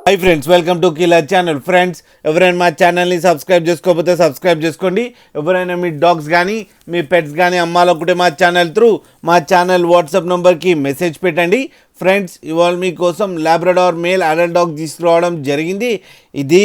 Hi friends, welcome to killer channel. Friends, ఎవరైనా మా ఛానల్ని సబ్స్క్రైబ్ చేసుకోకపోతే సబ్స్క్రైబ్ చేసుకోండి. ఎవరైనా మీ డాగ్స్ కానీ మీ పెట్స్ కానీ అమ్మాలనుకుంటే మా ఛానల్ వాట్సాప్ నెంబర్కి మెసేజ్ పెట్టండి. ఫ్రెండ్స్, ఇవాళ మీకోసం లాబ్రడార్ మేల్ అడల్ట్ డాగ్ తీసుకురావడం జరిగింది. ఇది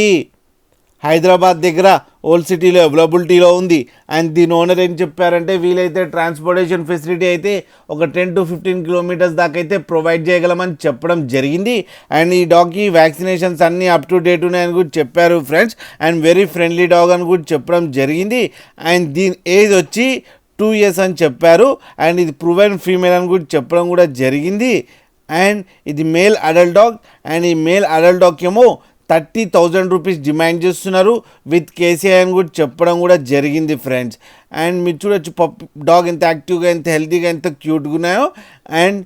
హైదరాబాద్ దగ్గర ఓల్డ్ సిటీలో అవైలబిలిటీలో ఉంది. అండ్ దీని ఓనర్ ఏం చెప్పారంటే, వీలైతే ట్రాన్స్పోర్టేషన్ ఫెసిలిటీ అయితే ఒక 10 to 15 కిలోమీటర్స్ దాకా అయితే ప్రొవైడ్ చేయగలమని చెప్పడం జరిగింది. అండ్ ఈ డాగ్కి వ్యాక్సినేషన్స్ అన్నీ అప్ టు డేట్ ఉన్నాయని కూడా చెప్పారు friends. And very friendly dog అని కూడా చెప్పడం జరిగింది. అండ్ దీని ఏజ్ వచ్చి 2 years అని చెప్పారు. అండ్ ఇది ప్రూవెన్ ఫీమేల్ అని కూడా చెప్పడం కూడా జరిగింది. అండ్ ఇది మేల్ అడల్ట్ డాగ్. అండ్ ఈ మేల్ అడల్ట్ డాగ్కి ఏమో 30,000 రూపీస్ డిమాండ్ చేస్తున్నారు విత్ కేసీఐ అని కూడా చెప్పడం కూడా జరిగింది ఫ్రెండ్స్. అండ్ మీరు చూడొచ్చు డాగ్ ఎంత యాక్టివ్గా, ఎంత హెల్తీగా, ఎంత క్యూట్గా ఉన్నాయో. అండ్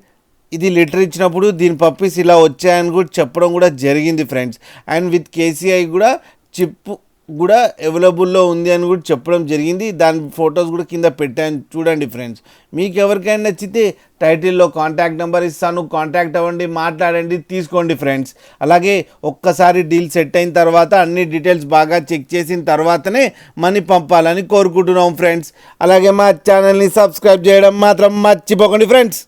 ఇది లిటర్ ఇచ్చినప్పుడు దీని పప్పీస్ ఇలా వచ్చాయని కూడా చెప్పడం కూడా జరిగింది ఫ్రెండ్స్. అండ్ విత్ కేసీఐ కూడా చిప్ కూడా అవైలబుల్లో ఉంది అని కూడా చెప్పడం జరిగింది. దాని ఫొటోస్ కూడా కింద పెట్టాను, చూడండి ఫ్రెండ్స్. మీకు ఎవరికైనా నచ్చితే టైటిల్లో కాంటాక్ట్ నెంబర్ ఇస్తాను, కాంటాక్ట్ అవ్వండి, మాట్లాడండి, తీసుకోండి ఫ్రెండ్స్. అలాగే ఒక్కసారి డీల్ సెట్ అయిన తర్వాత అన్ని డీటెయిల్స్ బాగా చెక్ చేసిన తర్వాతనే మనీ పంపాలని కోరుకుంటున్నాం ఫ్రెండ్స్. అలాగే మా ఛానల్ని సబ్స్క్రైబ్ చేయడం మాత్రం మర్చిపోకండి ఫ్రెండ్స్.